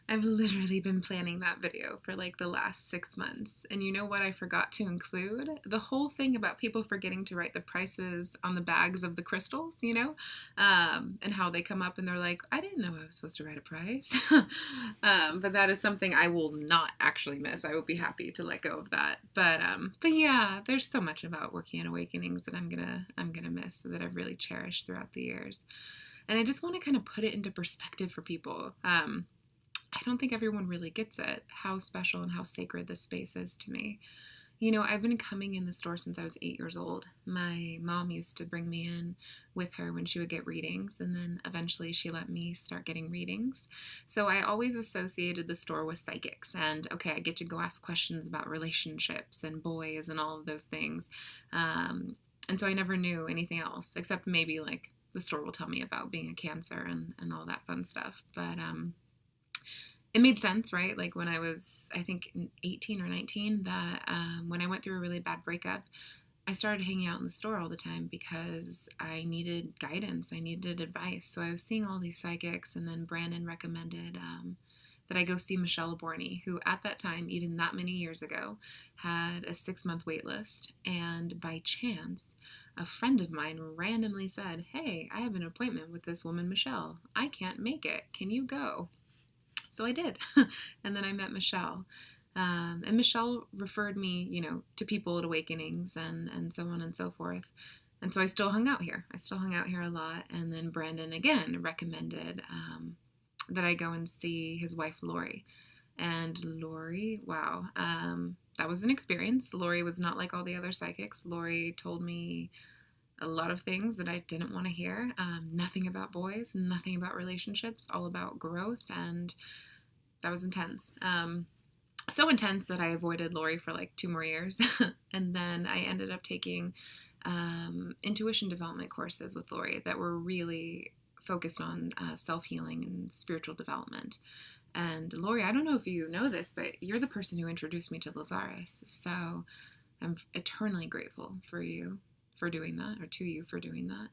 I've literally been planning that video for like the last 6 months. And you know what I forgot to include? The whole thing about people forgetting to write the prices on the bags of the crystals, and how they come up and they're like, I didn't know I was supposed to write a price. But that is something I will not actually miss. I will be happy to let go of that. But yeah, there's so much about working in awakenings that I'm gonna miss that I've really cherished throughout the years. And I just want to kind of put it into perspective for people. I don't think everyone really gets it, how special and how sacred this space is to me. I've been coming in the store since I was 8 years old. My mom used to bring me in with her when she would get readings, and then eventually she let me start getting readings. So I always associated the store with psychics, and okay, I get to go ask questions about relationships and boys and all of those things. And so I never knew anything else, except maybe like the store will tell me about being a Cancer and all that fun stuff. But it made sense, right? Like when I was, I think, 18 or 19, that when I went through a really bad breakup, I started hanging out in the store all the time because I needed guidance. I needed advice. So I was seeing all these psychics, and then Brandon recommended that I go see Michelle Aborny, who at that time, even that many years ago, had a 6-month wait list. And by chance, a friend of mine randomly said, hey, I have an appointment with this woman, Michelle. I can't make it. Can you go? So I did. And then I met Michelle. And Michelle referred me, to people at Awakenings and so on and so forth. And so I still hung out here. I still hung out here a lot. And then Brandon again recommended that I go and see his wife, Lori. And Lori, wow, that was an experience. Lori was not like all the other psychics. Lori told me a lot of things that I didn't want to hear. Nothing about boys, nothing about relationships, all about growth, and that was intense. So intense that I avoided Lori for like 2 more years. And then I ended up taking intuition development courses with Lori that were really focused on self-healing and spiritual development. And Lori, I don't know if you know this, but you're the person who introduced me to Lazarus. So I'm eternally grateful for you for doing that, or to you for doing that.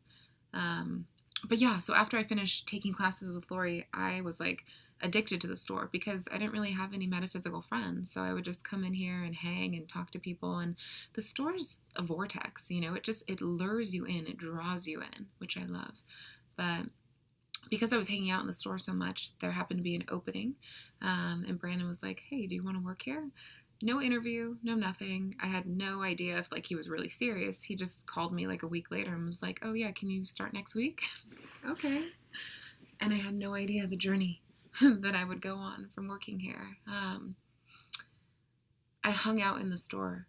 But yeah, so after I finished taking classes with Lori, I was like addicted to the store because I didn't really have any metaphysical friends. So I would just come in here and hang and talk to people. And the store's a vortex, it lures you in, it draws you in, which I love. But because I was hanging out in the store so much, there happened to be an opening. And Brandon was like, hey, do you want to work here? No interview, no nothing. I had no idea if like he was really serious. He just called me like a week later and was like, oh yeah, can you start next week? Okay. And I had no idea the journey that I would go on from working here. I hung out in the store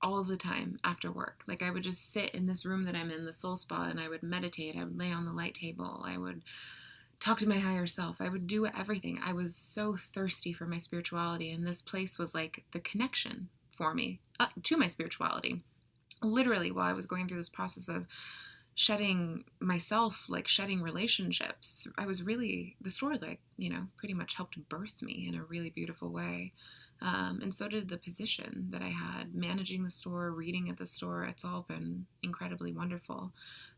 all of the time after work. Like I would just sit in this room that I'm in, the soul spa, and I would meditate. I would lay on the light table. I would talk to my higher self. I would do everything. I was so thirsty for my spirituality, and this place was like the connection for me to my spirituality. Literally, while I was going through this process of shedding myself, like shedding relationships, the store, like, pretty much helped birth me in a really beautiful way. And so did the position that I had, managing the store, reading at the store. It's all been incredibly wonderful.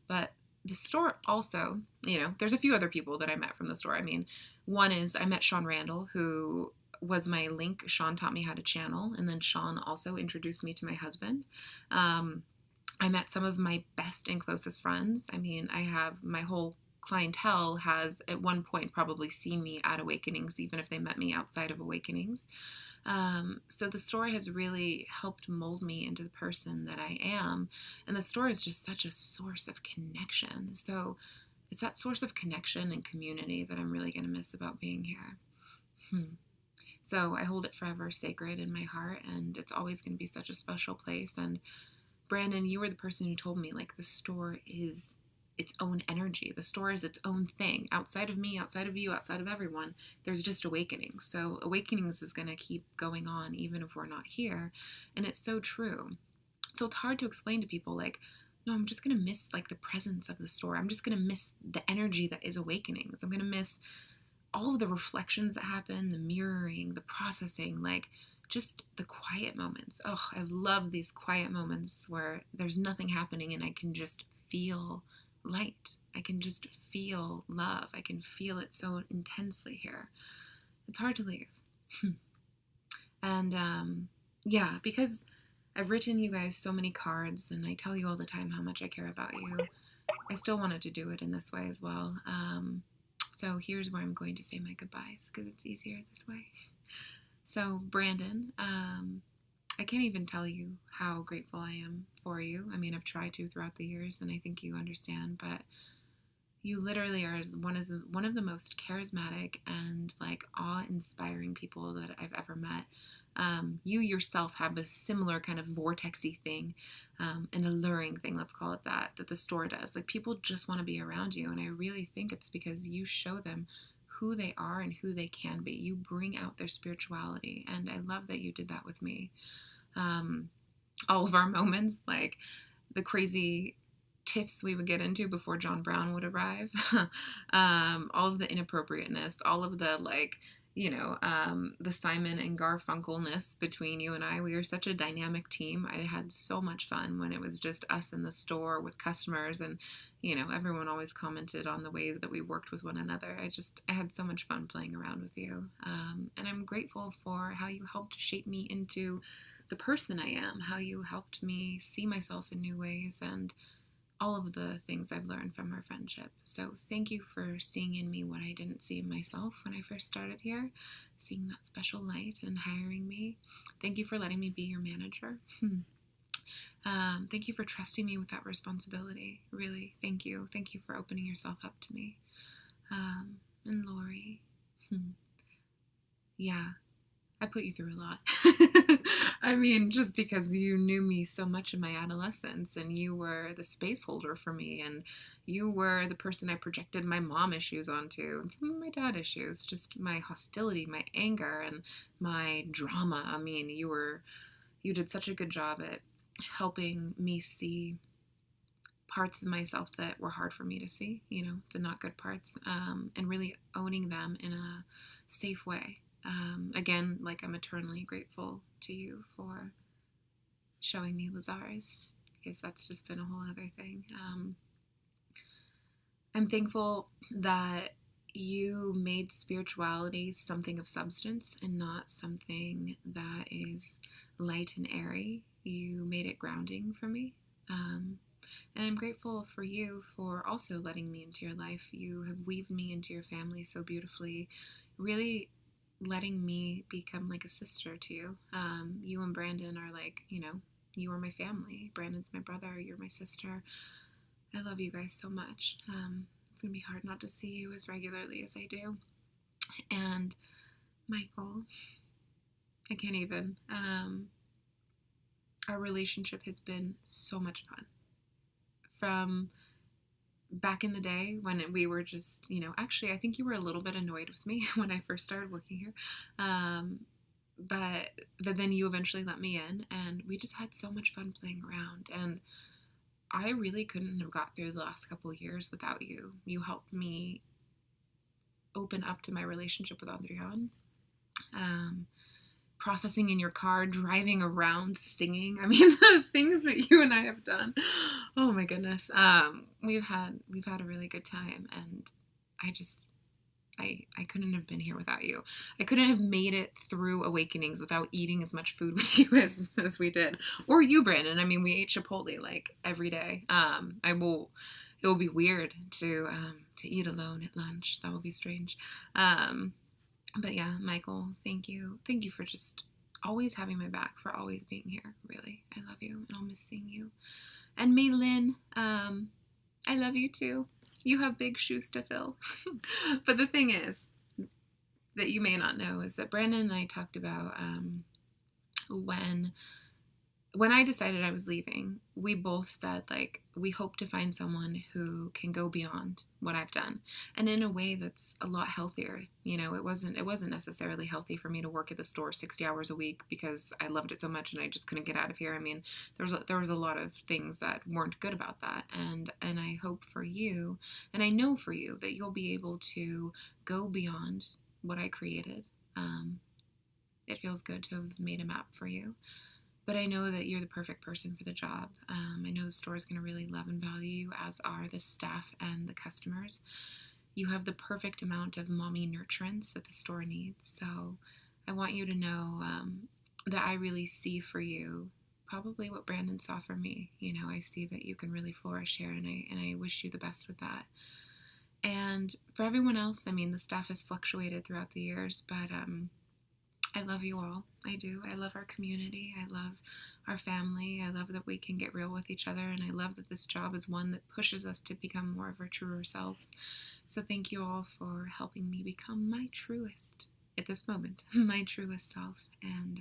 But the store also, there's a few other people that I met from the store. I mean, one is I met Sean Randall, who was my link. Sean taught me how to channel, and then Sean also introduced me to my husband. I met some of my best and closest friends. I mean, I have my whole clientele has at one point probably seen me at Awakenings, even if they met me outside of Awakenings. So the store has really helped mold me into the person that I am. And the store is just such a source of connection. So it's that source of connection and community that I'm really going to miss about being here. So I hold it forever sacred in my heart, and it's always going to be such a special place. And Brandon, you were the person who told me, like, the store is its own energy. The store is its own thing. Outside of me, outside of you, outside of everyone, there's just Awakenings. So Awakenings is going to keep going on even if we're not here. And it's so true. So it's hard to explain to people, like, no, I'm just going to miss, like, the presence of the store. I'm just going to miss the energy that is Awakenings. I'm going to miss all of the reflections that happen, the mirroring, the processing, like, just the quiet moments. Oh, I love these quiet moments where there's nothing happening and I can just feel light. I can just feel love. I can feel it so intensely here. it's hard to leave. And yeah, because I've written you guys so many cards and I tell you all the time how much I care about you, I still wanted to do it in this way as well. So here's where I'm going to say my goodbyes because it's easier this way. So, Brandon, I can't even tell you how grateful I am for you. I mean, I've tried to throughout the years, and I think you understand, but you literally are one of the most charismatic and like awe-inspiring people that I've ever met. You yourself have a similar kind of vortexy thing, an alluring thing, let's call it that, that the store does. Like people just want to be around you, and I really think it's because you show them who they are and who they can be. You bring out their spirituality, and I love that you did that with me. All of our moments, like the crazy tiffs we would get into before John Brown would arrive, all of the inappropriateness, all of the like, the Simon and Garfunkelness between you and I. We were such a dynamic team. I had so much fun when it was just us in the store with customers, and everyone always commented on the way that we worked with one another. I had so much fun playing around with you, and I'm grateful for how you helped shape me into the person I am, how you helped me see myself in new ways, and all of the things I've learned from our friendship. So thank you for seeing in me what I didn't see in myself when I first started here, seeing that special light and hiring me. Thank you for letting me be your manager. Thank you for trusting me with that responsibility. Really, thank you. Thank you for opening yourself up to me. And Lori, yeah, I put you through a lot. I mean, just because you knew me so much in my adolescence, and you were the space holder for me, and you were the person I projected my mom issues onto, and some of my dad issues, just my hostility, my anger, and my drama. I mean, you did such a good job at helping me see parts of myself that were hard for me to see, the not good parts, and really owning them in a safe way. Again, like I'm eternally grateful to you for showing me Lazarus, because that's just been a whole other thing. I'm thankful that you made spirituality something of substance and not something that is light and airy. You made it grounding for me. And I'm grateful for you for also letting me into your life. You have weaved me into your family so beautifully, really letting me become like a sister to you. You and Brandon are like, you are my family. Brandon's my brother. You're my sister. I love you guys so much. It's going to be hard not to see you as regularly as I do. And Michael, I can't even. Our relationship has been so much fun. From back in the day when we were just, actually, I think you were a little bit annoyed with me when I first started working here. But then you eventually let me in, and we just had so much fun playing around. And I really couldn't have got through the last couple of years without you. You helped me open up to my relationship with Adrian. Processing in your car, driving around, singing. I mean, the things that you and I have done. Oh my goodness. We've had a really good time, and I couldn't have been here without you. I couldn't have made it through Awakenings without eating as much food with you as we did. Or you, Brandon. I mean, we ate Chipotle like every day. It will be weird to eat alone at lunch. That will be strange. But yeah, Michael, thank you. Thank you for just always having my back, for always being here. Really, I love you, and I'll miss seeing you. And Maylin, I love you too. You have big shoes to fill. But the thing is, that you may not know, is that Brandon and I talked about when I decided I was leaving, we both said, like, we hope to find someone who can go beyond what I've done, and in a way that's a lot healthier. It wasn't necessarily healthy for me to work at the store 60 hours a week because I loved it so much and I just couldn't get out of here. I mean, there was a lot of things that weren't good about that, and I hope for you, and I know for you, that you'll be able to go beyond what I created. It feels good to have made a map for you. But I know that you're the perfect person for the job. I know the store is going to really love and value you, as are the staff and the customers. you have the perfect amount of mommy nurturance that the store needs. So I want you to know that I really see for you probably what Brandon saw for me. You know, I see that you can really flourish here, and I wish you the best with that. And for everyone else, I mean, the staff has fluctuated throughout the years, but I love you all. I do. I love our community. I love our family. I love that we can get real with each other, and I love that this job is one that pushes us to become more of our truer selves. So thank you all for helping me become my truest, at this moment, my truest self. And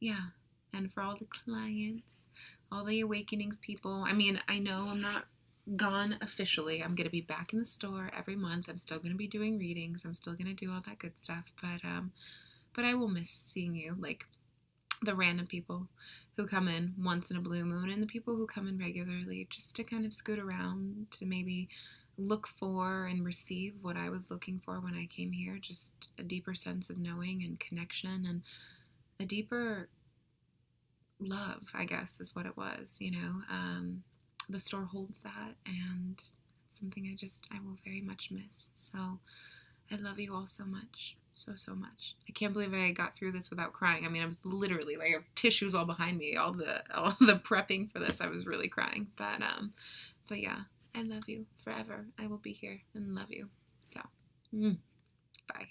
yeah, and for all the clients, all the awakenings people. I mean, I know I'm not gone officially. I'm going to be back in the store every month. I'm still going to be doing readings. I'm still going to do all that good stuff. But I will miss seeing you, like the random people who come in once in a blue moon and the people who come in regularly just to kind of scoot around to maybe look for and receive what I was looking for when I came here. Just a deeper sense of knowing and connection, and a deeper love, I guess, is what it was, you know. The store holds that, and it's something I will very much miss. So I love you all so much. So much. I can't believe I got through this without crying. I mean, I was literally, like, I have tissues all behind me, all the prepping for this. I was really crying. But yeah, I love you forever. I will be here and love you. So, bye.